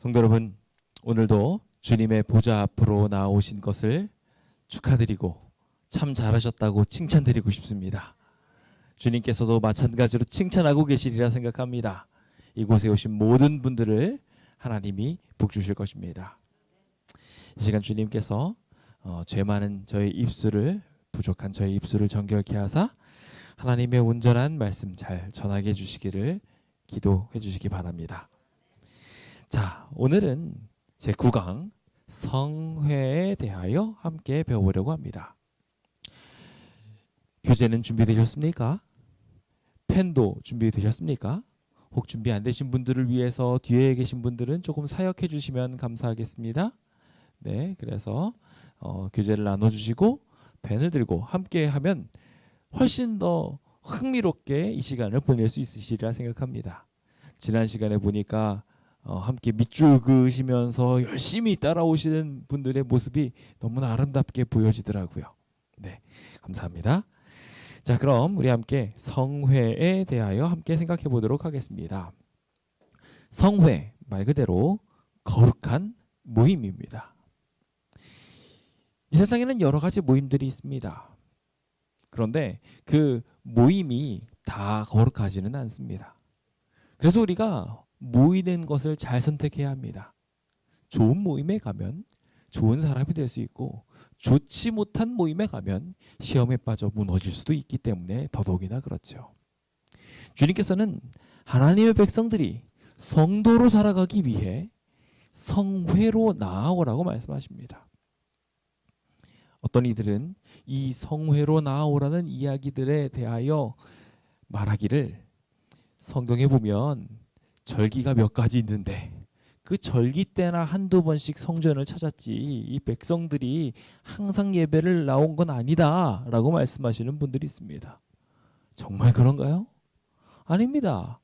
성도 여러분, 오늘도 주님의 보좌 앞으로 나오신 것을 축하드리고 참 잘하셨다고 칭찬드리고 싶습니다. 주님께서도 마찬가지로 칭찬하고 계시리라 생각합니다. 이곳에 오신 모든 분들을 하나님이 복 주실 것입니다. 이 시간 주님께서 죄 많은 저의 입술을, 부족한 저의 입술을 정결케 하사 하나님의 온전한 말씀 잘 전하게 해주시기를 기도해 주시기 바랍니다. 자, 오늘은 제9강 성회에 대하여 함께 배워보려고 합니다. 교재는 준비되셨습니까? 펜도 준비되셨습니까? 혹 준비 안 되신 분들을 위해서 뒤에 계신 분들은 조금 사역해 주시면 감사하겠습니다. 네, 그래서 교재를 나눠주시고 펜을 들고 함께 하면 훨씬 더 흥미롭게 이 시간을 보낼 수 있으시리라 생각합니다. 지난 시간에 보니까 함께 밑줄 그으시면서 열심히 따라오시는 분들의 모습이 너무나 아름답게 보여지더라고요. 네, 감사합니다. 자, 그럼 우리 함께 성회에 대하여 함께 생각해 보도록 하겠습니다. 성회, 말 그대로 거룩한 모임입니다. 이 세상에는 여러 가지 모임들이 있습니다. 그런데 그 모임이 다 거룩하지는 않습니다. 그래서 우리가 모이는 것을 잘 선택해야 합니다. 좋은 모임에 가면 좋은 사람이 될 수 있고, 좋지 못한 모임에 가면 시험에 빠져 무너질 수도 있기 때문에 더더욱이나 그렇죠. 주님께서는 하나님의 백성들이 성도로 살아가기 위해 성회로 나아오라고 말씀하십니다. 어떤 이들은 이 성회로 나아오라는 이야기들에 대하여 말하기를, 성경에 보면 절기가 몇 가지 있는데 그 절기 때나 한두 번씩 성전을 찾았지 이 백성들이 항상 예배를 나온 건 아니다 라고 말씀하시는 분들이 있습니다. 정말 그런가요? 아닙니다.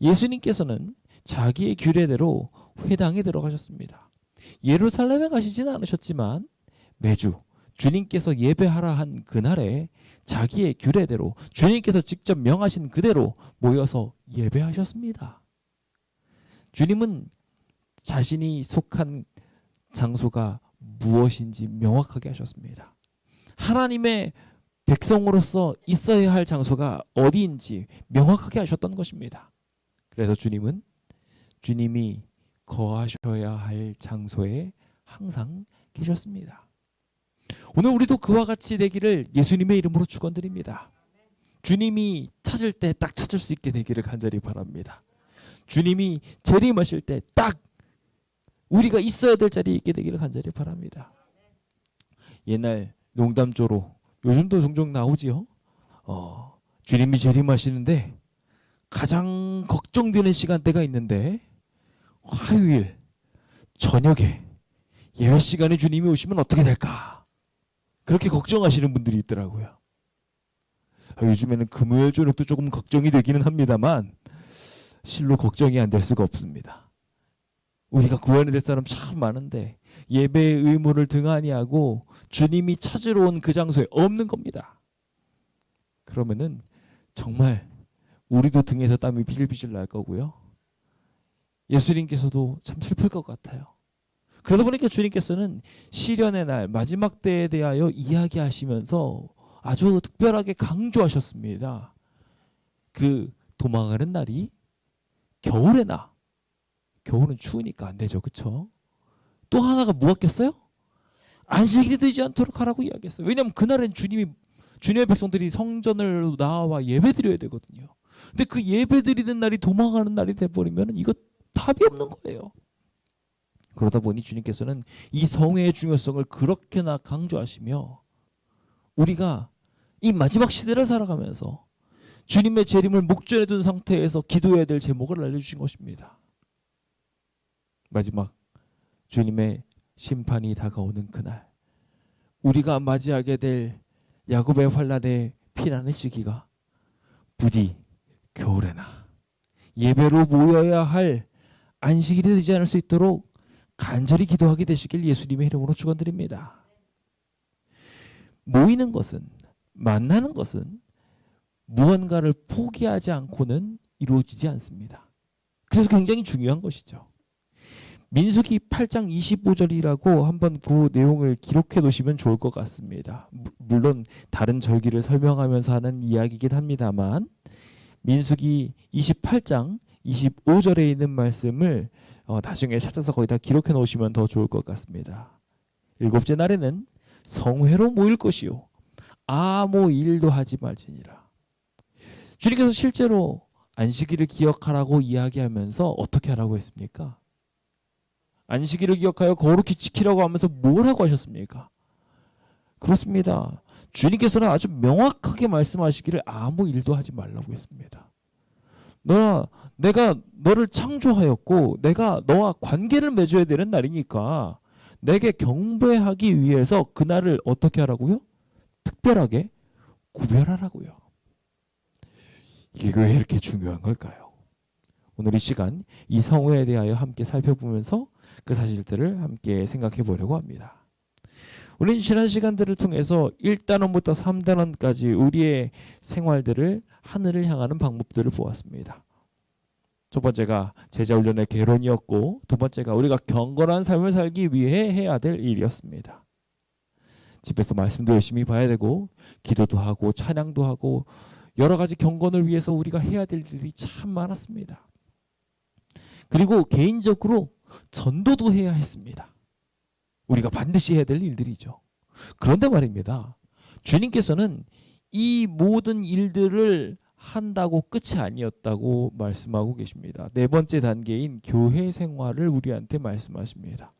예수님께서는 자기의 규례대로 회당에 들어가셨습니다. 예루살렘에 가시지는 않으셨지만 매주 주님께서 예배하라 한 그날에 자기의 규례대로 주님께서 직접 명하신 그대로 모여서 예배하셨습니다. 주님은 자신이 속한 장소가 무엇인지 명확하게 하셨습니다. 하나님의 백성으로서 있어야 할 장소가 어디인지 명확하게 하셨던 것입니다. 그래서 주님은 주님이 거하셔야 할 장소에 항상 계셨습니다. 오늘 우리도 그와 같이 되기를 예수님의 이름으로 축원드립니다. 주님이 찾을 때 딱 찾을 수 있게 되기를 간절히 바랍니다. 주님이 재림하실 때 딱 우리가 있어야 될 자리에 있게 되기를 간절히 바랍니다. 옛날 농담조로 요즘도 종종 나오지요. 주님이 재림하시는데 가장 걱정되는 시간대가 있는데 화요일 저녁에 예배 시간에 주님이 오시면 어떻게 될까? 그렇게 걱정하시는 분들이 있더라고요. 요즘에는 금요일 저녁도 조금 걱정이 되기는 합니다만 실로 걱정이 안 될 수가 없습니다. 우리가 구원이 될 사람 참 많은데 예배의 의무를 등한히 하고 주님이 찾으러 온 그 장소에 없는 겁니다. 그러면은 정말 우리도 등에서 땀이 비질비질 날 거고요. 예수님께서도 참 슬플 것 같아요. 그러다 보니까 주님께서는 시련의 날 마지막 때에 대하여 이야기하시면서 아주 특별하게 강조하셨습니다. 그 도망하는 날이 겨울에 나. 겨울은 추우니까 안 되죠. 그렇죠? 또 하나가 뭐였겠어요? 안식일이 되지 않도록 하라고 이야기했어요. 왜냐하면 그날은 주님의 백성들이 성전을 나와 예배드려야 되거든요. 근데 그 예배드리는 날이 도망가는 날이 돼버리면 이거 답이 없는 거예요. 그러다 보니 주님께서는 이 성회의 중요성을 그렇게나 강조하시며 우리가 이 마지막 시대를 살아가면서 주님의 재림을 목전에 둔 상태에서 기도해야 될 제목을 알려주신 것입니다. 마지막 주님의 심판이 다가오는 그날 우리가 맞이하게 될 야곱의 환난의 피난의 시기가 부디 겨울에나 예배로 모여야 할 안식일이 되지 않을 수 있도록 간절히 기도하게 되시길 예수님의 이름으로 축원드립니다. 모이는 것은, 만나는 것은 무언가를 포기하지 않고는 이루어지지 않습니다. 그래서 굉장히 중요한 것이죠. 민수기 8장 25절이라고 한번 그 내용을 기록해 놓으시면 좋을 것 같습니다. 물론 다른 절기를 설명하면서 하는 이야기이긴 합니다만 민수기 28장 25절에 있는 말씀을 나중에 찾아서 거기다 기록해 놓으시면 더 좋을 것 같습니다. 일곱째 날에는 성회로 모일 것이요 아무 일도 하지 말지니라. 주님께서 실제로 안식일을 기억하라고 이야기하면서 어떻게 하라고 했습니까? 안식일을 기억하여 거룩히 지키라고 하면서 뭘 하고 하셨습니까? 그렇습니다. 주님께서는 아주 명확하게 말씀하시기를 아무 일도 하지 말라고 했습니다. 내가 너를 창조하였고 내가 너와 관계를 맺어야 되는 날이니까 내게 경배하기 위해서 그날을 어떻게 하라고요? 특별하게 구별하라고요. 이게 왜 이렇게 중요한 걸까요? 오늘 이 시간 이 성회에 대하여 함께 살펴보면서 그 사실들을 함께 생각해 보려고 합니다. 우리는 지난 시간들을 통해서 1단원부터 3단원까지 우리의 생활들을 하늘을 향하는 방법들을 보았습니다. 첫 번째가 제자훈련의 개론이었고 두 번째가 우리가 경건한 삶을 살기 위해 해야 될 일이었습니다. 집에서 말씀도 열심히 봐야 되고 기도도 하고 찬양도 하고 여러 가지 경건을 위해서 우리가 해야 될 일이 참 많았습니다. 그리고 개인적으로 전도도 해야 했습니다. 우리가 반드시 해야 될 일들이죠. 그런데 말입니다. 주님께서는 이 모든 일들을 한다고 끝이 아니었다고 말씀하고 계십니다. 네 번째 단계인 교회 생활을 우리한테 말씀하십니다.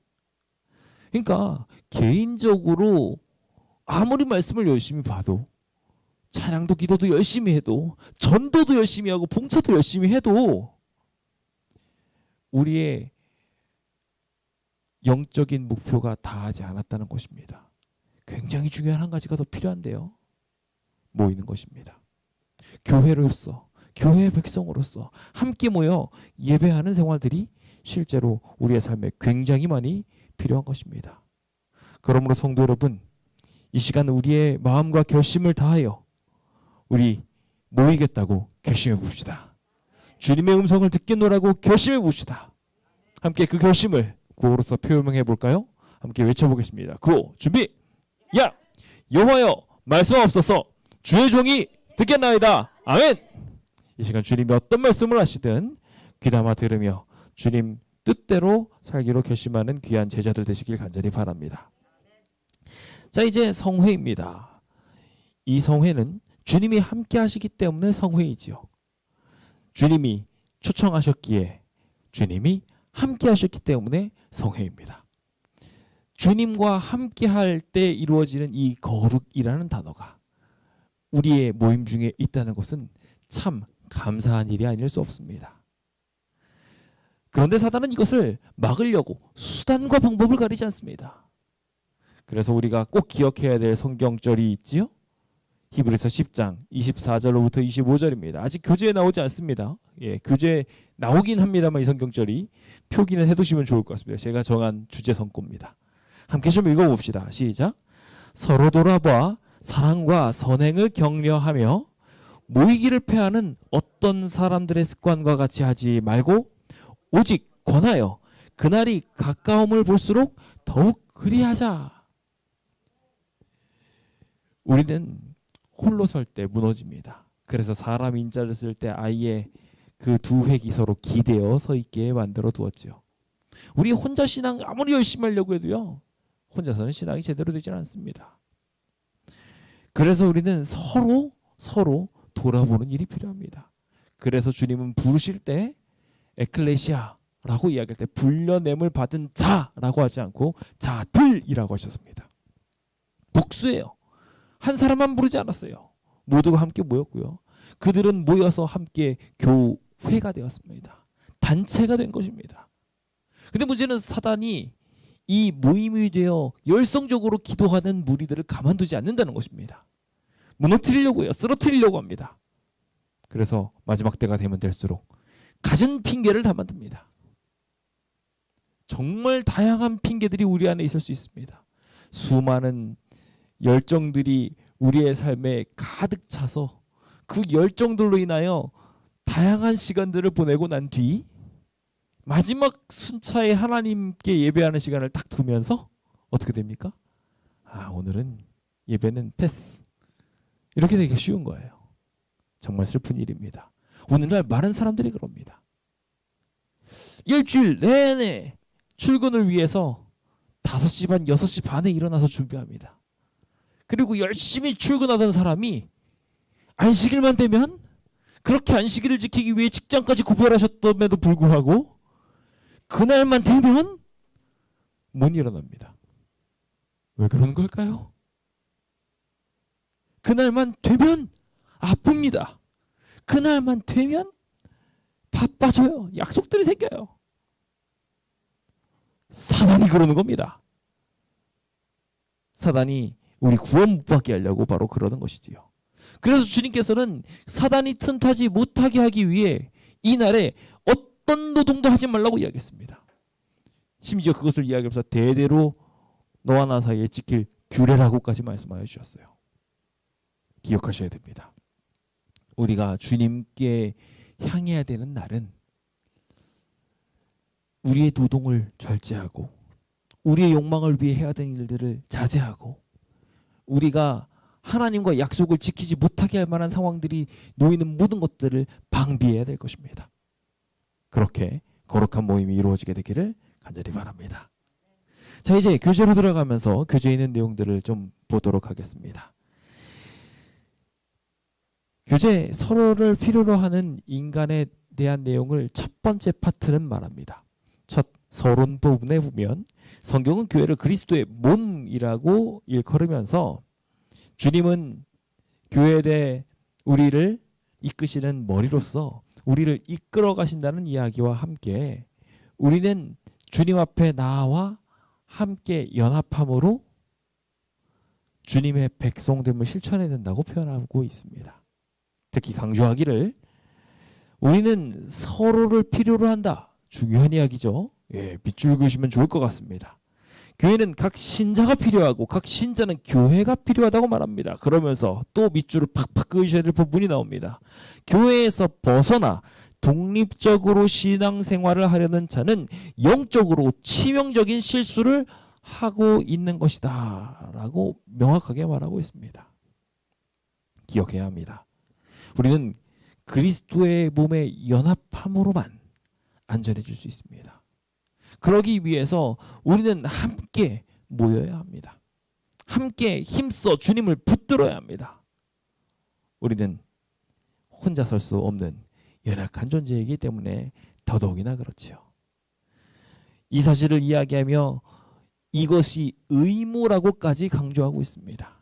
그러니까 개인적으로 아무리 말씀을 열심히 봐도 찬양도 기도도 열심히 해도 전도도 열심히 하고 봉사도 열심히 해도 우리의 영적인 목표가 다하지 않았다는 것입니다. 굉장히 중요한 한 가지가 더 필요한데요. 모이는 것입니다. 교회로서, 교회의 백성으로서 함께 모여 예배하는 생활들이 실제로 우리의 삶에 굉장히 많이 필요한 것입니다. 그러므로 성도 여러분, 이 시간 우리의 마음과 결심을 다하여 우리 모이겠다고 결심해 봅시다. 주님의 음성을 듣겠노라고 결심해 봅시다. 함께 그 결심을 구호로서 표명해 볼까요? 함께 외쳐보겠습니다. 구호 준비. 야 여호와여 말씀하옵소서. 주의 종이 듣겠나이다. 아멘. 이 시간 주님이 어떤 말씀을 하시든 귀담아 들으며 주님 뜻대로 살기로 결심하는 귀한 제자들 되시길 간절히 바랍니다. 자, 이제 성회입니다. 이 성회는 주님이 함께 하시기 때문에 성회이지요. 주님이 초청하셨기에 주님이 함께 하셨기 때문에 성회입니다. 주님과 함께 할 때 이루어지는 이 거룩이라는 단어가 우리의 모임 중에 있다는 것은 참 감사한 일이 아닐 수 없습니다. 그런데 사단은 이것을 막으려고 수단과 방법을 가리지 않습니다. 그래서 우리가 꼭 기억해야 될 성경절이 있지요. 히브리서 10장 24절로부터 25절입니다. 아직 교재에 나오지 않습니다. 교재에 나오긴 합니다만 이 성경절이 표기는 해두시면 좋을 것 같습니다. 제가 정한 주제 성구입니다. 함께 좀 읽어봅시다. 시작. 서로 돌아봐 사랑과 선행을 격려하며 모이기를 패하는 어떤 사람들의 습관과 같이 하지 말고 오직 권하여 그날이 가까움을 볼수록 더욱 그리하자. 우리는 홀로 설 때 무너집니다. 그래서 사람 인자를 쓸 때 아예 그 두 획이 서로 기대어 서 있게 만들어 두었지요. 우리 혼자 신앙 아무리 열심히 하려고 해도요. 혼자서는 신앙이 제대로 되지 않습니다. 그래서 우리는 서로 돌아보는 일이 필요합니다. 그래서 주님은 부르실 때 에클레시아라고 이야기할 때 불려냄을 받은 자라고 하지 않고 자들이라고 하셨습니다. 복수예요. 한 사람만 부르지 않았어요. 모두가 함께 모였고요. 그들은 모여서 함께 교회가 되었습니다. 단체가 된 것입니다. 근데 문제는 사단이 이 모임이 되어 열성적으로 기도하는 무리들을 가만두지 않는다는 것입니다. 무너뜨리려고 해요. 쓰러뜨리려고 합니다. 그래서 마지막 때가 되면 될수록 갖은 핑계를 다 만듭니다. 정말 다양한 핑계들이 우리 안에 있을 수 있습니다. 수많은 열정들이 우리의 삶에 가득 차서 그 열정들로 인하여 다양한 시간들을 보내고 난 뒤 마지막 순차에 하나님께 예배하는 시간을 딱 두면서 어떻게 됩니까? 오늘은 예배는 패스. 이렇게 되기 쉬운 거예요. 정말 슬픈 일입니다. 오늘날 많은 사람들이 그럽니다. 일주일 내내 출근을 위해서 5시 반, 6시 반에 일어나서 준비합니다. 그리고 열심히 출근하던 사람이 안식일만 되면 그렇게 안식일을 지키기 위해 직장까지 구별하셨음에도 불구하고 그날만 되면 못 일어납니다. 왜 그러는 걸까요? 그날만 되면 아픕니다. 그날만 되면 바빠져요. 약속들이 생겨요. 사단이 그러는 겁니다. 사단이 우리 구원 못 받게 하려고 바로 그러는 것이지요. 그래서 주님께서는 사단이 틈타지 못하게 하기 위해 이날에 어떤 노동도 하지 말라고 이야기했습니다. 심지어 그것을 이야기하면서 대대로 너와 나 사이에 지킬 규례라고까지 말씀하여 주셨어요. 기억하셔야 됩니다. 우리가 주님께 향해야 되는 날은 우리의 노동을 절제하고 우리의 욕망을 위해 해야 되는 일들을 자제하고 우리가 하나님과 약속을 지키지 못하게 할 만한 상황들이 놓이는 모든 것들을 방비해야 될 것입니다. 그렇게 거룩한 모임이 이루어지게 되기를 간절히 바랍니다. 자, 이제 교제로 들어가면서 교제에 있는 내용들을 좀 보도록 하겠습니다. 교제, 서로를 필요로 하는 인간에 대한 내용을 첫 번째 파트는 말합니다. 첫 서론 부분에 보면 성경은 교회를 그리스도의 몸이라고 일컬으면서 주님은 교회에 대해 우리를 이끄시는 머리로서 우리를 이끌어 가신다는 이야기와 함께 우리는 주님 앞에 나와 함께 연합함으로 주님의 백성됨을 실천해야 된다고 표현하고 있습니다. 특히 강조하기를 우리는 서로를 필요로 한다. 중요한 이야기죠. 밑줄 그으시면 좋을 것 같습니다. 교회는 각 신자가 필요하고 각 신자는 교회가 필요하다고 말합니다. 그러면서 또 밑줄을 팍팍 그으셔야 될 부분이 나옵니다. 교회에서 벗어나 독립적으로 신앙생활을 하려는 자는 영적으로 치명적인 실수를 하고 있는 것이다 라고 명확하게 말하고 있습니다. 기억해야 합니다. 우리는 그리스도의 몸에 연합함으로만 안전해질 수 있습니다. 그러기 위해서 우리는 함께 모여야 합니다. 함께 힘써 주님을 붙들어야 합니다. 우리는 혼자 설 수 없는 연약한 존재이기 때문에 더더욱이나 그렇지요. 이 사실을 이야기하며 이것이 의무라고까지 강조하고 있습니다.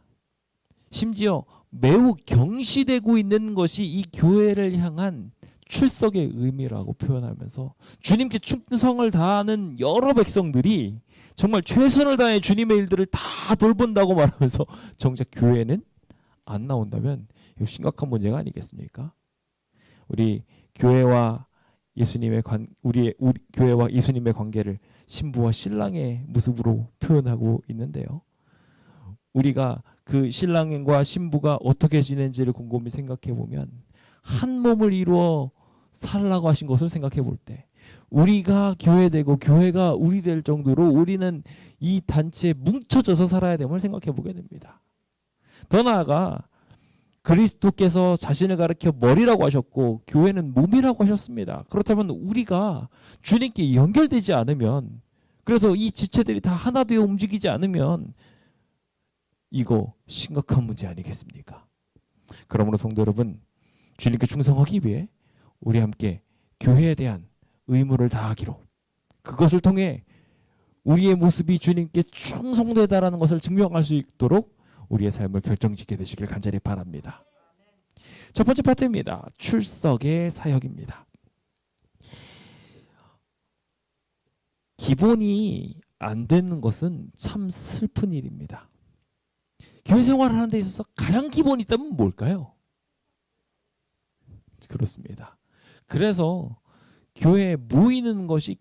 심지어 매우 경시되고 있는 것이 이 교회를 향한 출석의 의미라고 표현하면서 주님께 충성을 다하는 여러 백성들이 정말 최선을 다해 주님의 일들을 다 돌본다고 말하면서 정작 교회는 안 나온다면 이거 심각한 문제가 아니겠습니까? 우리 교회와 예수님의 우리 교회와 예수님의 관계를 신부와 신랑의 모습으로 표현하고 있는데요. 우리가 그 신랑과 신부가 어떻게 지낸지를 곰곰이 생각해 보면 한 몸을 이루어 살라고 하신 것을 생각해 볼 때 우리가 교회되고 교회가 우리 될 정도로 우리는 이 단체에 뭉쳐져서 살아야 됨을 생각해 보게 됩니다. 더 나아가 그리스도께서 자신을 가리켜 머리라고 하셨고 교회는 몸이라고 하셨습니다. 그렇다면 우리가 주님께 연결되지 않으면 그래서 이 지체들이 다 하나 되어 움직이지 않으면 이거 심각한 문제 아니겠습니까? 그러므로 성도 여러분 주님께 충성하기 위해 우리 함께 교회에 대한 의무를 다하기로 그것을 통해 우리의 모습이 주님께 충성되다라는 것을 증명할 수 있도록 우리의 삶을 결정짓게 되시길 간절히 바랍니다. 첫 번째 파트입니다. 출석의 사역입니다. 기본이 안 되는 것은 참 슬픈 일입니다. 교회 생활을 하는 데 있어서 가장 기본이 있다면 뭘까요? 그렇습니다. 그래서 교회에 모이는 것이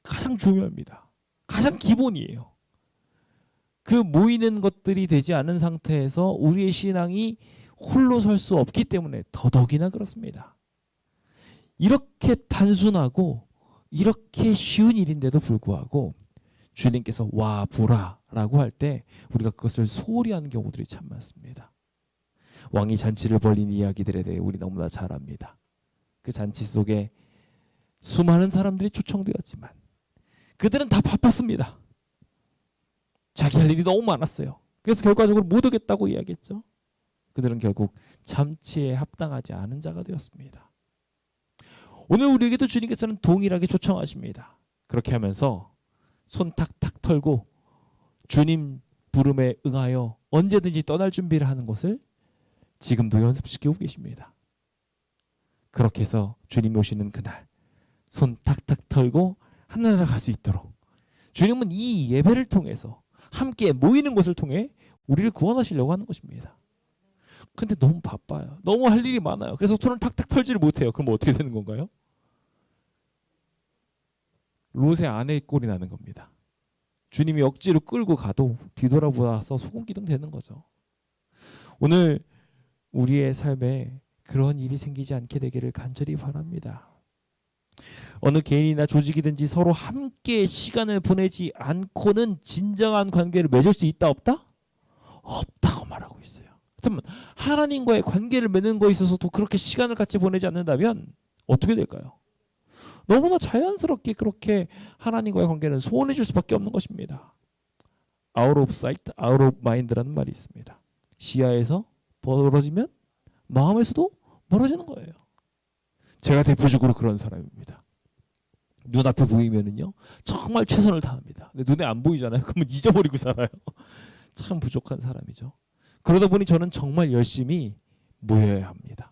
가장 중요합니다. 가장 기본이에요. 그 모이는 것들이 되지 않은 상태에서 우리의 신앙이 홀로 설 수 없기 때문에 더더욱이나 그렇습니다. 이렇게 단순하고 이렇게 쉬운 일인데도 불구하고 주님께서 와 보라라고 할 때 우리가 그것을 소홀히 하는 경우들이 참 많습니다. 왕이 잔치를 벌린 이야기들에 대해 우리 너무나 잘 압니다. 그 잔치 속에 수많은 사람들이 초청되었지만 그들은 다 바빴습니다. 자기 할 일이 너무 많았어요. 그래서 결과적으로 못 오겠다고 이야기했죠. 그들은 결국 잔치에 합당하지 않은 자가 되었습니다. 오늘 우리에게도 주님께서는 동일하게 초청하십니다. 그렇게 하면서 손 탁탁 털고 주님 부름에 응하여 언제든지 떠날 준비를 하는 것을 지금도 연습시키고 계십니다. 그렇게 해서 주님이 오시는 그날 손 탁탁 털고 하늘나라 갈 수 있도록 주님은 이 예배를 통해서 함께 모이는 것을 통해 우리를 구원하시려고 하는 것입니다. 근데 너무 바빠요. 너무 할 일이 많아요. 그래서 손을 탁탁 털지를 못해요. 그럼 어떻게 되는 건가요? 롯의 아내의 꼴이 나는 겁니다. 주님이 억지로 끌고 가도 뒤돌아보아서 소금기둥 되는 거죠. 오늘 우리의 삶에 그런 일이 생기지 않게 되기를 간절히 바랍니다. 어느 개인이나 조직이든지 서로 함께 시간을 보내지 않고는 진정한 관계를 맺을 수 있다 없다? 없다고 말하고 있어요. 그렇다면 하나님과의 관계를 맺는 것에 있어서도 그렇게 시간을 같이 보내지 않는다면 어떻게 될까요? 너무나 자연스럽게 그렇게 하나님과의 관계는 소원해질 수밖에 없는 것입니다. Out of sight, out of mind라는 말이 있습니다. 시야에서 멀어지면 마음에서도 멀어지는 거예요. 제가 대표적으로 그런 사람입니다. 눈앞에 보이면은요 정말 최선을 다합니다. 근데 눈에 안 보이잖아요. 그러면 잊어버리고 살아요. 참 부족한 사람이죠. 그러다 보니 저는 정말 열심히 모여야 합니다.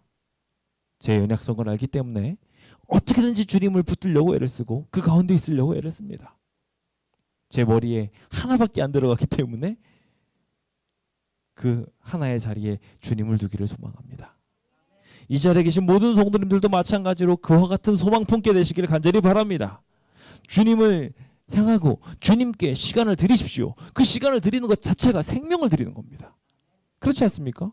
제 연약성을 알기 때문에 어떻게든지 주님을 붙들려고 애를 쓰고 그 가운데 있으려고 애를 씁니다. 제 머리에 하나밖에 안 들어가기 때문에 그 하나의 자리에 주님을 두기를 소망합니다. 이 자리에 계신 모든 성도님들도 마찬가지로 그와 같은 소망 품게 되시기를 간절히 바랍니다. 주님을 향하고 주님께 시간을 드리십시오. 그 시간을 드리는 것 자체가 생명을 드리는 겁니다. 그렇지 않습니까?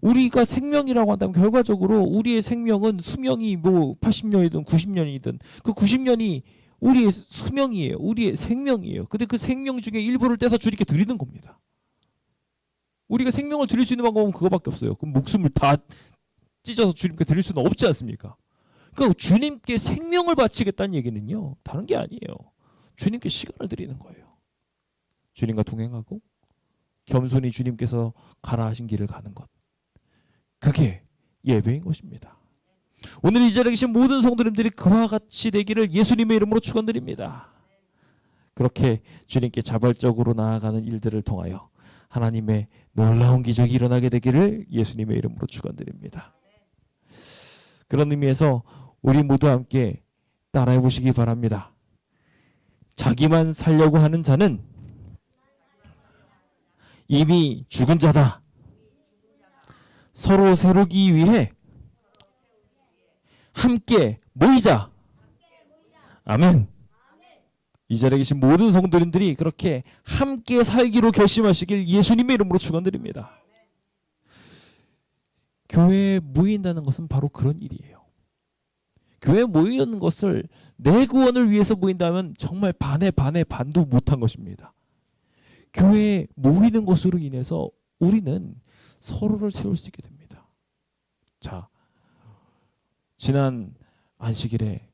우리가 생명이라고 한다면 결과적으로 우리의 생명은 수명이 뭐 80년이든 90년이든 그 90년이 우리의 수명이에요. 우리의 생명이에요. 근데 그 생명 중에 일부를 떼서 주님께 드리는 겁니다. 우리가 생명을 드릴 수 있는 방법은 그거밖에 없어요. 그럼 목숨을 다 찢어서 주님께 드릴 수는 없지 않습니까? 그러니까 주님께 생명을 바치겠다는 얘기는요. 다른 게 아니에요. 주님께 시간을 드리는 거예요. 주님과 동행하고 겸손히 주님께서 가라 하신 길을 가는 것. 그게 예배인 것입니다. 오늘 이 자리에 계신 모든 성도님들이 그와 같이 되기를 예수님의 이름으로 축원드립니다. 그렇게 주님께 자발적으로 나아가는 일들을 통하여 하나님의 놀라운 기적이 일어나게 되기를 예수님의 이름으로 축원드립니다. 그런 의미에서 우리 모두 함께 따라해 보시기 바랍니다. 자기만 살려고 하는 자는 이미 죽은 자다. 서로 세우기 위해 함께 모이자. 아멘. 이 자리에 계신 모든 성도님들이 그렇게 함께 살기로 결심하시길 예수님의 이름으로 축원드립니다. 교회에 모인다는 것은 바로 그런 일이에요. 교회에 모이는 것을 내 구원을 위해서 모인다면 정말 반의 반도 못한 것입니다. 교회에 모이는 것으로 인해서 우리는 서로를 세울 수 있게 됩니다. 자, 지난 안식일에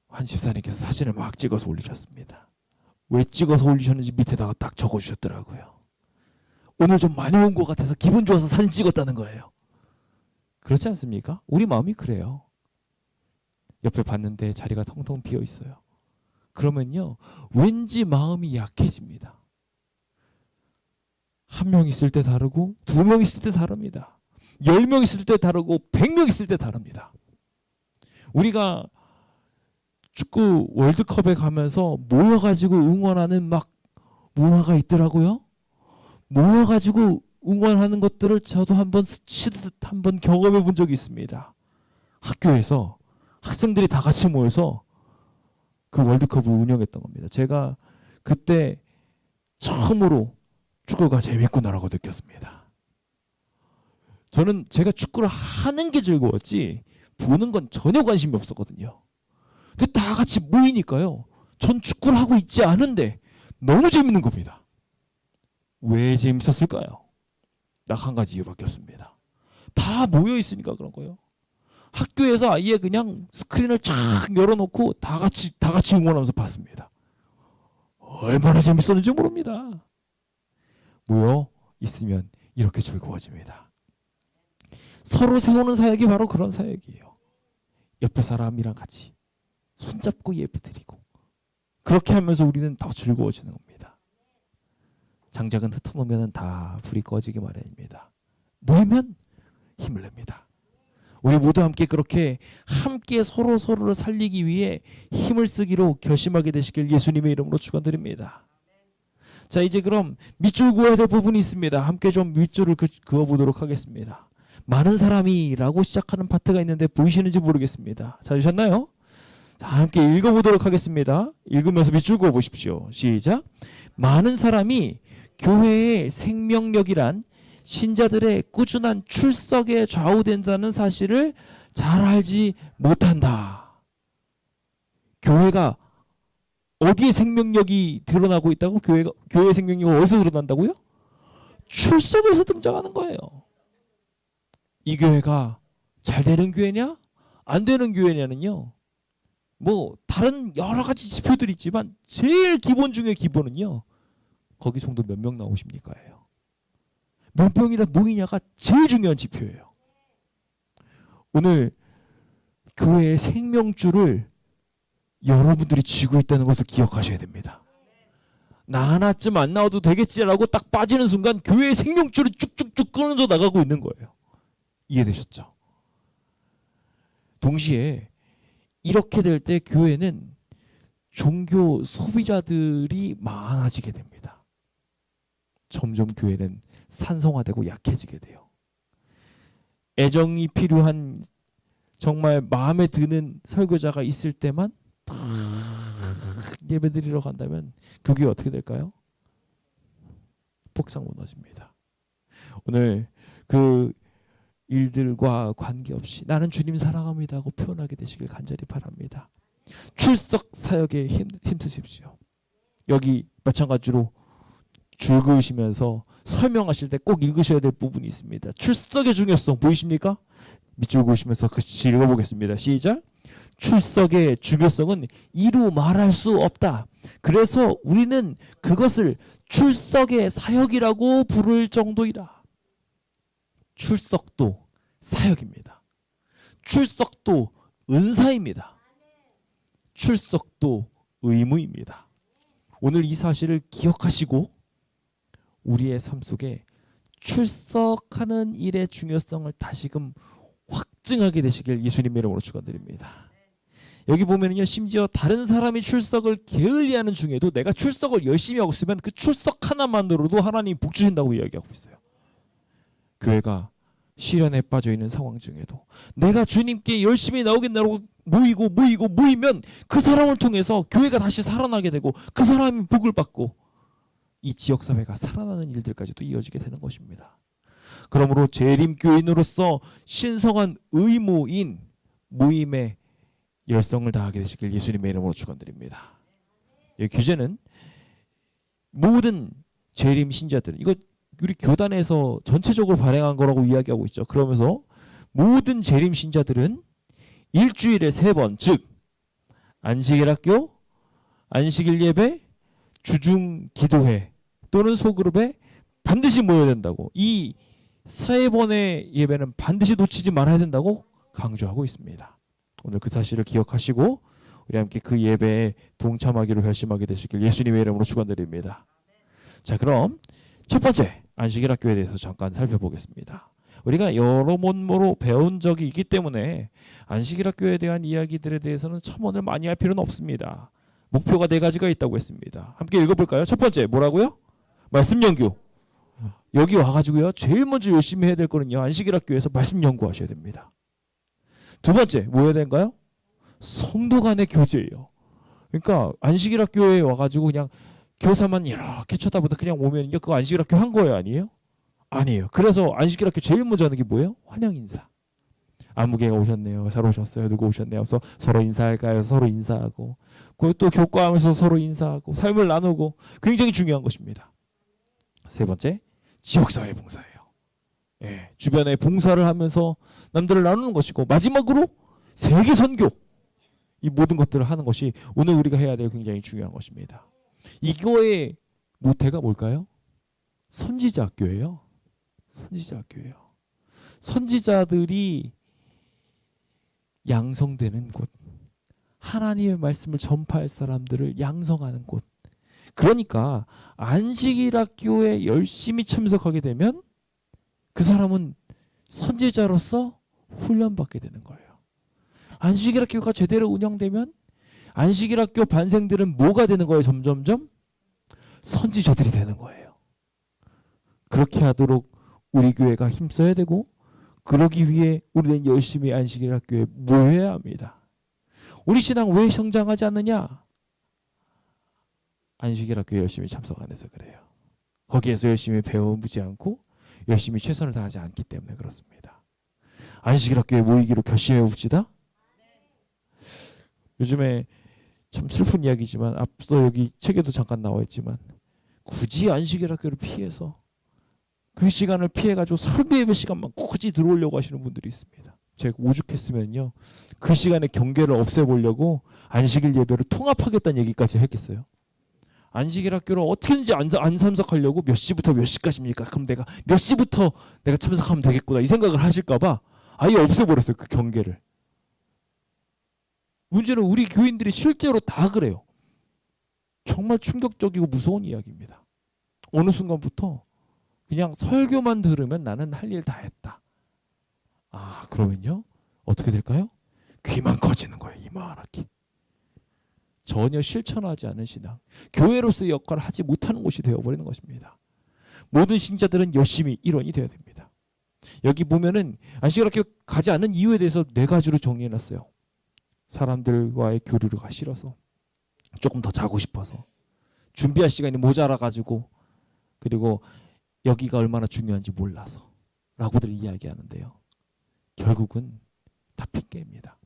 한 집사님께서 사진을 막 찍어서 올리셨습니다. 왜 찍어서 올리셨는지 밑에다가 딱 적어주셨더라고요. 오늘 좀 많이 온 것 같아서 기분 좋아서 사진 찍었다는 거예요. 그렇지 않습니까? 우리 마음이 그래요. 옆에 봤는데 자리가 텅텅 비어 있어요. 그러면요, 왠지 마음이 약해집니다. 한 명 있을 때 다르고 2명 있을 때 다릅니다. 10명 있을 때 다르고 100명 있을 때 다릅니다. 우리가 축구 월드컵에 가면서 모여가지고 응원하는 막 문화가 있더라고요. 모여가지고 응원하는 것들을 저도 한번 스치듯 한번 경험해 본 적이 있습니다. 학교에서 학생들이 다 같이 모여서 그 월드컵을 운영했던 겁니다. 제가 그때 처음으로 축구가 재밌구나라고 느꼈습니다. 저는 제가 축구를 하는 게 즐거웠지 보는 건 전혀 관심이 없었거든요. 근데 다 같이 모이니까요. 전 축구를 하고 있지 않은데 너무 재밌는 겁니다. 왜 재밌었을까요? 딱 한 가지 이유밖에 없습니다. 다 모여 있으니까 그런 거예요. 학교에서 아예 그냥 스크린을 쫙 열어놓고 다 같이 응원하면서 봤습니다. 얼마나 재밌었는지 모릅니다. 모여 있으면 이렇게 즐거워집니다. 서로 세우는 사역이 바로 그런 사역이에요. 옆에 사람이랑 같이 손잡고 예배드리고 그렇게 하면서 우리는 더 즐거워지는 겁니다. 장작은 흩어놓으면 다 불이 꺼지기 마련입니다. 모이면 힘을 냅니다. 우리 모두 함께 그렇게 함께 서로를 살리기 위해 힘을 쓰기로 결심하게 되시길 예수님의 이름으로 축원드립니다. 자, 이제 그럼 밑줄 그어야 될 부분이 있습니다. 함께 좀 밑줄을 그어보도록 하겠습니다. 많은 사람이 라고 시작하는 파트가 있는데 보이시는지 모르겠습니다. 찾으셨나요? 자, 함께 읽어보도록 하겠습니다. 읽으면서 밑줄 그어보십시오. 시작. 많은 사람이 교회의 생명력이란 신자들의 꾸준한 출석에 좌우된다는 사실을 잘 알지 못한다. 교회가 어디에 생명력이 드러나고 있다고? 교회의 생명력이 어디서 드러난다고요? 출석에서 등장하는 거예요. 이 교회가 잘 되는 교회냐? 안 되는 교회냐는요. 뭐 다른 여러 가지 지표들이 있지만 제일 기본 중에 기본은요. 거기 성도 몇 명 나오십니까예요. 몇 명이나 모이냐가 제일 중요한 지표예요. 오늘 교회의 생명줄을 여러분들이 쥐고 있다는 것을 기억하셔야 됩니다. 나 하나쯤 안 나와도 되겠지라고 딱 빠지는 순간 교회의 생명줄이 쭉쭉쭉 끊어져 나가고 있는 거예요. 이해되셨죠? 동시에 이렇게 될 때 교회는 종교 소비자들이 많아지게 됩니다. 점점 교회는 산성화되고 약해지게 돼요. 애정이 필요한 정말 마음에 드는 설교자가 있을 때만 예배드리러 간다면 그게 어떻게 될까요? 폭삭 무너집니다. 오늘 그 일들과 관계없이 나는 주님 사랑합니다 하고 표현하게 되시길 간절히 바랍니다. 출석 사역에 힘쓰십시오. 여기 마찬가지로 줄 그으시면서 설명하실 때 꼭 읽으셔야 될 부분이 있습니다. 출석의 중요성 보이십니까? 밑줄 그으시면서 같이 읽어보겠습니다. 시작. 출석의 중요성은 이루 말할 수 없다. 그래서 우리는 그것을 출석의 사역이라고 부를 정도이다. 출석도 사역입니다. 출석도 은사입니다. 출석도 의무입니다. 오늘 이 사실을 기억하시고 우리의 삶 속에 출석하는 일의 중요성을 다시금 확증하게 되시길 예수님의 이름으로 축원드립니다. 여기 보면은요, 심지어 다른 사람이 출석을 게을리하는 중에도 내가 출석을 열심히 하고 있으면 그 출석 하나만으로도 하나님이 복 주신다고 이야기하고 있어요. 교회가 시련에 빠져 있는 상황 중에도 내가 주님께 열심히 나오겠다고 모이면 그 사람을 통해서 교회가 다시 살아나게 되고 그 사람이 복을 받고 이 지역사회가 살아나는 일들까지도 이어지게 되는 것입니다. 그러므로 재림교인으로서 신성한 의무인 모임에 열성을 다하게 되시길 예수님의 이름으로 축원드립니다. 이 교재는 모든 재림 신자들, 이거 우리 교단에서 전체적으로 발행한 거라고 이야기하고 있죠. 그러면서 모든 재림 신자들은 일주일에 3번, 즉 안식일 학교, 안식일 예배, 주중 기도회 또는 소그룹에 반드시 모여야 된다고, 이 3번의 예배는 반드시 놓치지 말아야 된다고 강조하고 있습니다. 오늘 그 사실을 기억하시고 우리 함께 그 예배에 동참하기로 결심하게 되시길 예수님의 이름으로 축원드립니다. 자, 그럼 첫 번째 안식일 학교에 대해서 잠깐 살펴보겠습니다. 우리가 여러모로 배운 적이 있기 때문에 안식일 학교에 대한 이야기들에 대해서는 첨언을 많이 할 필요는 없습니다. 목표가 4가지가 있다고 했습니다. 함께 읽어볼까요? 첫 번째 뭐라고요? 말씀 연구. 여기 와가지고요, 제일 먼저 열심히 해야 될 거는요, 안식일 학교에서 말씀 연구하셔야 됩니다. 두 번째 뭐 해야 되는가요? 성도 간의 교제예요. 그러니까 안식일 학교에 와가지고 그냥 교사만 이렇게 쳐다보다 그냥 오면요, 그거 안식일 학교 한 거예요, 아니에요? 아니에요. 그래서 안식일 학교 제일 먼저 하는 게 뭐예요? 환영 인사. 아무개가 오셨네요. 잘 오셨어요. 누구 오셨네요. 그래서 서로 인사할까요? 서로 인사하고 또 교과하면서 서로 인사하고 삶을 나누고 굉장히 중요한 것입니다. 세 번째, 지역사회 봉사예요. 예, 주변에 봉사를 하면서 남들을 나누는 것이고 마지막으로 세계 선교. 이 모든 것들을 하는 것이 오늘 우리가 해야 될 굉장히 중요한 것입니다. 이거의 모태가 뭘까요? 선지자 학교예요. 선지자 학교예요. 선지자들이 양성되는 곳, 하나님의 말씀을 전파할 사람들을 양성하는 곳. 그러니까 안식일 학교에 열심히 참석하게 되면 그 사람은 선지자로서 훈련받게 되는 거예요. 안식일 학교가 제대로 운영되면 안식일 학교 반생들은 뭐가 되는 거예요? 점점점 선지자들이 되는 거예요. 그렇게 하도록 우리 교회가 힘써야 되고 그러기 위해 우리는 열심히 안식일 학교에 모여야 합니다. 우리 신앙 왜 성장하지 않느냐? 안식일 학교에 열심히 참석 안 해서 그래요. 거기에서 열심히 배워보지 않고 열심히 최선을 다하지 않기 때문에 그렇습니다. 안식일 학교에 모이기로 결심해 봅시다. 요즘에 참 슬픈 이야기지만 앞서 여기 책에도 잠깐 나와 있지만 굳이 안식일 학교를 피해서 그 시간을 피해가지고 설교 예배 시간만 굳이 들어오려고 하시는 분들이 있습니다. 제가 오죽했으면요 그 시간에 경계를 없애보려고 안식일 예배를 통합하겠다는 얘기까지 했겠어요. 안식일 학교를 어떻게든지 안 참석하려고 몇 시부터 몇 시까지입니까? 그럼 내가 몇 시부터 내가 참석하면 되겠구나 이 생각을 하실까봐 아예 없애버렸어요. 그 경계를. 문제는 우리 교인들이 실제로 다 그래요. 정말 충격적이고 무서운 이야기입니다. 어느 순간부터 그냥 설교만 들으면 나는 할 일 다 했다. 아, 그러면요 어떻게 될까요? 귀만 커지는 거예요. 이만하게. 전혀 실천하지 않은 신앙, 교회로서의 역할을 하지 못하는 곳이 되어버리는 것입니다. 모든 신자들은 열심히 일원이 되어야 됩니다. 여기 보면은 안식일 학교 가지 않는 이유에 대해서 4가지로 정리해놨어요. 사람들과의 교류가 싫어서, 조금 더 자고 싶어서, 준비할 시간이 모자라가지고, 그리고 여기가 얼마나 중요한지 몰라서 라고들 이야기하는데요. 결국은 다 핑계입니다.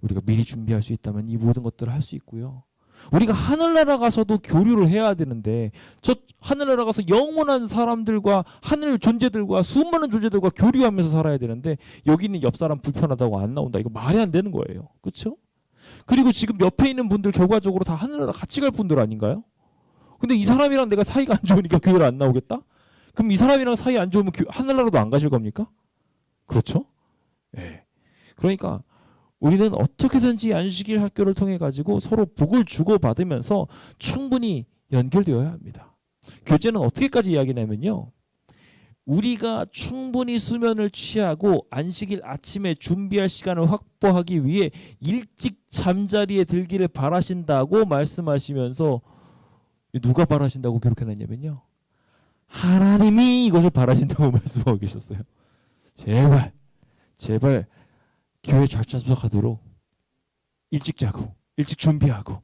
우리가 미리 준비할 수 있다면 이 모든 것들을 할 수 있고요. 우리가 하늘나라 가서도 교류를 해야 되는데 저 하늘나라 가서 영원한 사람들과 하늘 존재들과 수많은 존재들과 교류하면서 살아야 되는데 여기 있는 옆 사람 불편하다고 안 나온다. 이거 말이 안 되는 거예요. 그렇죠? 그리고 지금 옆에 있는 분들 결과적으로 다 하늘나라 같이 갈 분들 아닌가요? 근데 이 사람이랑 내가 사이가 안 좋으니까 교회를 안 나오겠다? 그럼 이 사람이랑 사이 안 좋으면 하늘나라도 안 가실 겁니까? 그렇죠? 네. 그러니까 우리는 어떻게든지 안식일 학교를 통해 가지고 서로 복을 주고받으면서 충분히 연결되어야 합니다. 교제는 어떻게까지 이야기냐면요. 우리가 충분히 수면을 취하고 안식일 아침에 준비할 시간을 확보하기 위해 일찍 잠자리에 들기를 바라신다고 말씀하시면서 누가 바라신다고 기록해놨냐면요. 하나님이 이것을 바라신다고 말씀하고 계셨어요. 제발 교회 잘 참석하도록 일찍 자고 일찍 준비하고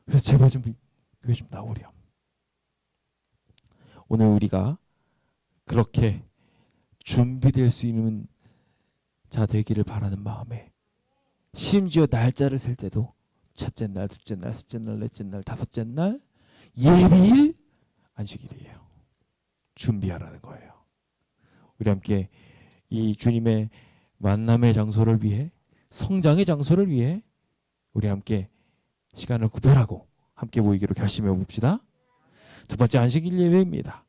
그래서 제발 좀 교회 좀 나오렴. 오늘 우리가 그렇게 준비될 수 있는 자 되기를 바라는 마음에 심지어 날짜를 셀 때도 첫째 날, 둘째 날, 셋째 날, 넷째 날, 다섯째 날 예비일 안식일이에요. 준비하라는 거예요. 우리 함께 이 주님의 만남의 장소를 위해 성장의 장소를 위해 우리 함께 시간을 구별하고 함께 모이기로 결심해 봅시다. 두 번째 안식일 예배입니다.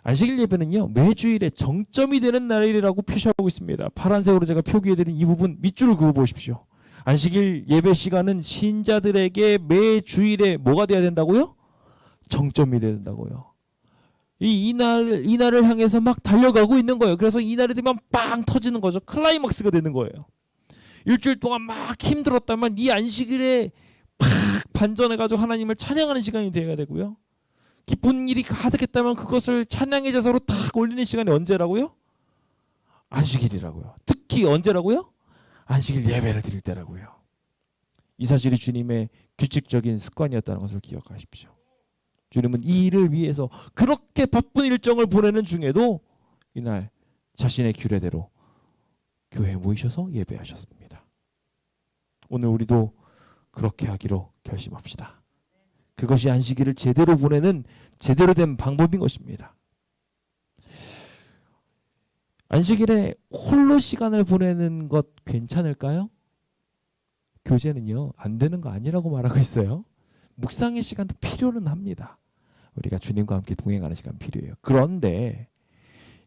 안식일 예배는요 매주일의 정점이 되는 날이라고 표시하고 있습니다. 파란색으로 제가 표기해드린 이 부분 밑줄을 그어 보십시오. 안식일 예배 시간은 신자들에게 매주일에 뭐가 돼야 된다고요? 정점이 돼야 된다고요. 이날을 향해서 막 달려가고 있는 거예요. 그래서 이날이 되면 빵 터지는 거죠. 클라이막스가 되는 거예요. 일주일 동안 막 힘들었다면 이 안식일에 팍 반전해가지고 하나님을 찬양하는 시간이 되어야 되고요. 기쁜 일이 가득했다면 그것을 찬양의 제사로 탁 올리는 시간이 언제라고요? 안식일이라고요. 특히 언제라고요? 안식일 예배를 드릴 때라고요. 이 사실이 주님의 규칙적인 습관이었다는 것을 기억하십시오. 주님은 이 일을 위해서 그렇게 바쁜 일정을 보내는 중에도 이날 자신의 규례대로 교회에 모이셔서 예배하셨습니다. 오늘 우리도 그렇게 하기로 결심합시다. 그것이 안식일을 제대로 보내는 제대로 된 방법인 것입니다. 안식일에 홀로 시간을 보내는 것 괜찮을까요? 교제는요, 안 되는 거 아니라고 말하고 있어요. 묵상의 시간도 필요는 합니다. 우리가 주님과 함께 동행하는 시간 필요해요. 그런데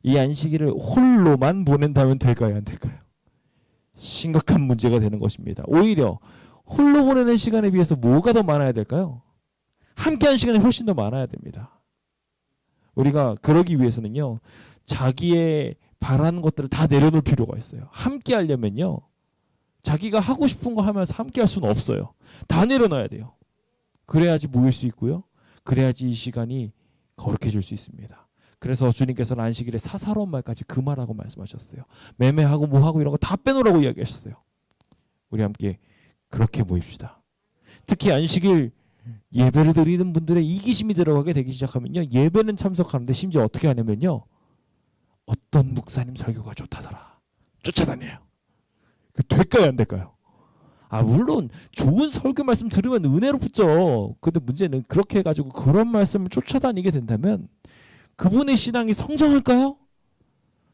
이 안식일을 홀로만 보낸다면 될까요? 안 될까요? 심각한 문제가 되는 것입니다. 오히려 홀로 보내는 시간에 비해서 뭐가 더 많아야 될까요? 함께한 시간이 훨씬 더 많아야 됩니다. 우리가 그러기 위해서는요, 자기의 바라는 것들을 다 내려놓을 필요가 있어요. 함께 하려면요, 자기가 하고 싶은 거 하면서 함께 할 수는 없어요. 다 내려놔야 돼요. 그래야지 모일 수 있고요. 그래야지 이 시간이 거룩해질 수 있습니다. 그래서 주님께서는 안식일에 사사로운 말까지 금하라고 말씀하셨어요. 매매하고 뭐하고 이런 거 다 빼놓으라고 이야기하셨어요. 우리 함께 그렇게 모입시다. 특히 안식일 예배를 드리는 분들의 이기심이 들어가게 되기 시작하면요, 예배는 참석하는데 심지어 어떻게 하냐면요, 어떤 목사님 설교가 좋다더라 쫓아다녀요. 그 될까요, 안 될까요? 물론 좋은 설교 말씀 들으면 은혜로 붙죠. 근데 문제는 그렇게 해가지고 그런 말씀을 쫓아다니게 된다면 그분의 신앙이 성장할까요?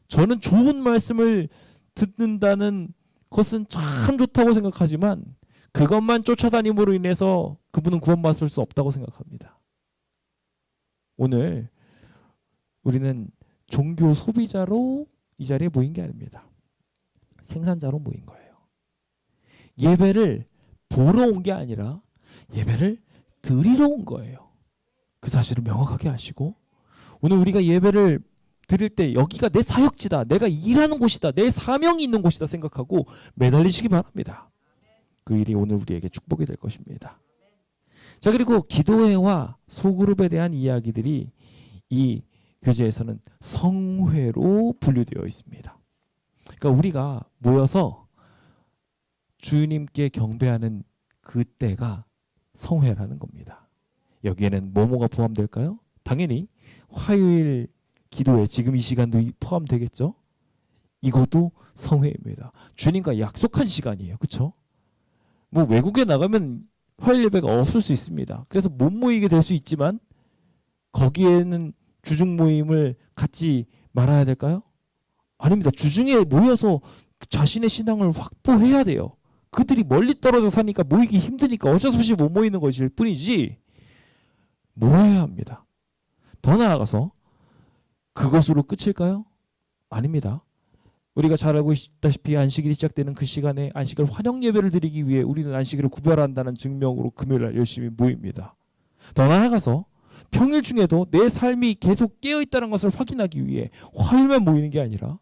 저는 좋은 말씀을 듣는다는 것은 참 좋다고 생각하지만 그것만 쫓아다님으로 인해서 그분은 구원받을 수 없다고 생각합니다. 오늘 우리는 종교 소비자로 이 자리에 모인 게 아닙니다. 생산자로 모인 거예요. 예배를 보러 온 게 아니라 예배를 드리러 온 거예요. 그 사실을 명확하게 아시고 오늘 우리가 예배를 드릴 때 여기가 내 사역지다, 내가 일하는 곳이다, 내 사명이 있는 곳이다 생각하고 매달리시기 바랍니다. 그 일이 오늘 우리에게 축복이 될 것입니다. 자, 그리고 기도회와 소그룹에 대한 이야기들이 이 교재에서는 성회로 분류되어 있습니다. 그러니까 우리가 모여서 주님께 경배하는 그때가 성회라는 겁니다. 여기에는 뭐뭐가 포함될까요? 당연히 화요일 기도회, 지금 이 시간도 포함되겠죠? 이것도 성회입니다. 주님과 약속한 시간이에요. 그렇죠? 뭐 외국에 나가면 화요일 예배가 없을 수 있습니다. 그래서 못 모이게 될 수 있지만 거기에는 주중 모임을 갖지 말아야 될까요? 아닙니다. 주중에 모여서 자신의 신앙을 확보해야 돼요. 그들이 멀리 떨어져 사니까 모이기 힘드니까 어쩔 수 없이 못 모이는 것일 뿐이지 모여야 합니다. 더 나아가서 그것으로 끝일까요? 아닙니다. 우리가 잘 알고 있다시피 안식일이 시작되는 그 시간에 안식일 환영 예배를 드리기 위해 우리는 안식일을 구별한다는 증명으로 금요일날 열심히 모입니다. 더 나아가서 평일 중에도 내 삶이 계속 깨어있다는 것을 확인하기 위해 화요일만 모이는 게 아니라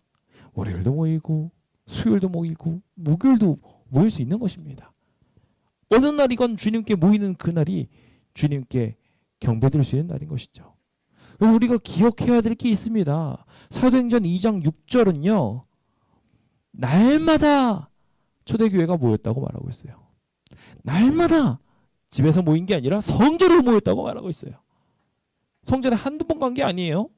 월요일도 모이고 수요일도 모이고 목요일도 모일 수 있는 것입니다. 어느 날이건 주님께 모이는 그날이 주님께 경배드릴 수 있는 날인 것이죠. 그래서 우리가 기억해야 될 게 있습니다. 사도행전 2장 6절은요. 날마다 초대교회가 모였다고 말하고 있어요. 날마다 집에서 모인 게 아니라 성전으로 모였다고 말하고 있어요. 성전에 한두 번 간 게 아니에요.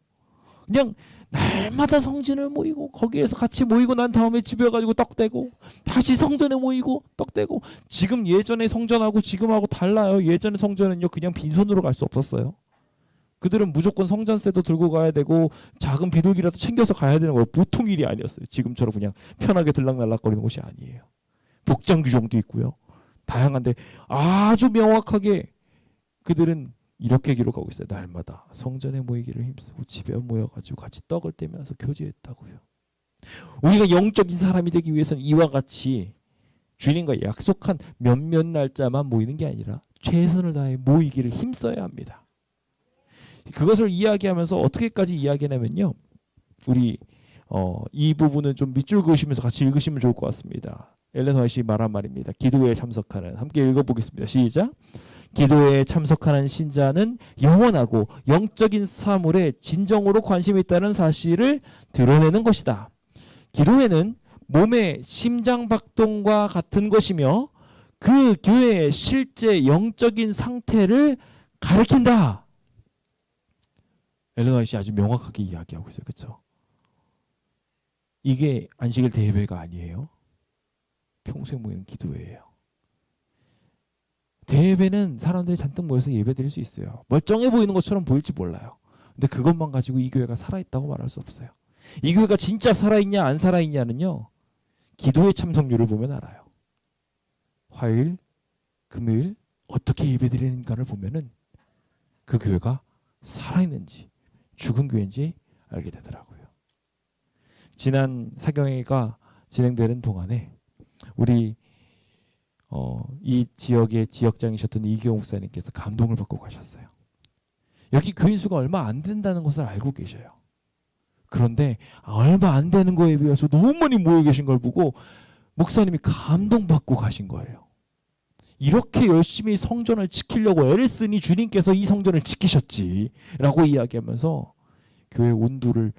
그냥 날마다 성전을 모이고 거기에서 같이 모이고 난 다음에 집에 가지고 떡대고 다시 성전에 모이고 떡대고. 지금 예전의 성전하고 지금하고 달라요. 예전의 성전은요 그냥 빈손으로 갈 수 없었어요. 그들은 무조건 성전세도 들고 가야 되고 작은 비둘기라도 챙겨서 가야 되는 거 보통 일이 아니었어요. 지금처럼 그냥 편하게 들락날락거리는 곳이 아니에요. 복장 규정도 있고요. 다양한데 아주 명확하게 그들은 이렇게 기록하고 있어요. 날마다 성전에 모이기를 힘쓰고 집에 모여가지고 같이 떡을 떼면서 교제했다고요. 우리가 영적인 사람이 되기 위해서는 이와 같이 주님과 약속한 몇몇 날짜만 모이는 게 아니라 최선을 다해 모이기를 힘써야 합니다. 그것을 이야기하면서 어떻게까지 이야기하냐면요. 우리 이 부분은 좀 밑줄 그으시면서 같이 읽으시면 좋을 것 같습니다. 엘렌 화이트가 말한 말입니다. 기도회에 참석하는, 함께 읽어보겠습니다. 시작. 기도회에 참석하는 신자는 영원하고 영적인 사물에 진정으로 관심이 있다는 사실을 드러내는 것이다. 기도회는 몸의 심장박동과 같은 것이며 그 교회의 실제 영적인 상태를 가리킨다. 엘렌 화이트가 아주 명확하게 이야기하고 있어요. 그렇죠? 이게 안식일 대예배가 아니에요. 평소에 모이는 기도회예요. 대예배는 사람들이 잔뜩 모여서 예배 드릴 수 있어요. 멀쩡해 보이는 것처럼 보일지 몰라요. 근데 그것만 가지고 이 교회가 살아있다고 말할 수 없어요. 이 교회가 진짜 살아있냐 안 살아있냐는요, 기도회 참석률을 보면 알아요. 화요일, 금요일 어떻게 예배 드리는가를 보면은 그 교회가 살아있는지 죽은 교회인지 알게 되더라고요. 지난 사경회가 진행되는 동안에 우리 이 지역의 지역장이셨던 이기호 목사님께서 감동을 받고 가셨어요. 여기 교인 수가 얼마 안 된다는 것을 알고 계셔요. 그런데 얼마 안 되는 거에 비해서 너무 많이 모여 계신 걸 보고 목사님이 감동받고 가신 거예요. 이렇게 열심히 성전을 지키려고 애를 쓰니 주님께서 이 성전을 지키셨지라고 이야기하면서 교회 온도를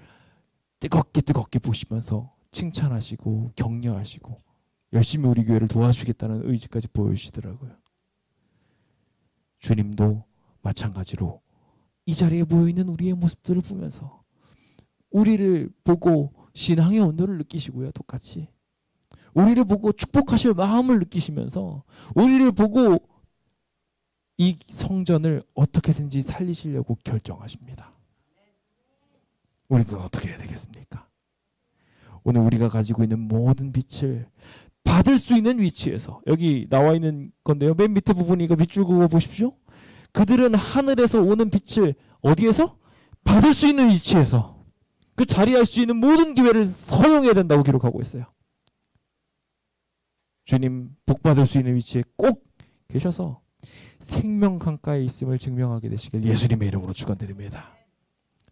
뜨겁게 보시면서 칭찬하시고 격려하시고 열심히 우리 교회를 도와주겠다는 의지까지 보여주시더라고요. 주님도 마찬가지로 이 자리에 모여있는 우리의 모습들을 보면서 우리를 보고 신앙의 온도를 느끼시고요. 똑같이 우리를 보고 축복하실 마음을 느끼시면서 우리를 보고 이 성전을 어떻게든지 살리시려고 결정하십니다. 우리도 어떻게 해야 되겠습니까? 오늘 우리가 가지고 있는 모든 빛을 받을 수 있는 위치에서, 여기 나와 있는 건데요, 맨 밑에 부분이 이거 밑줄 그거 보십시오. 그들은 하늘에서 오는 빛을 어디에서? 받을 수 있는 위치에서 그 자리할 수 있는 모든 기회를 허용해야 된다고 기록하고 있어요. 주님 복 받을 수 있는 위치에 꼭 계셔서 생명 강가에 있음을 증명하게 되시길 예수님의 이름으로 축원드립니다.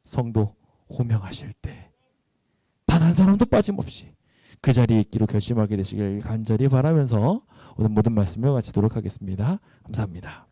성도 호명하실 때 단 한 사람도 빠짐없이 그 자리에 있기로 결심하게 되시길 간절히 바라면서 오늘 모든 말씀을 마치도록 하겠습니다. 감사합니다.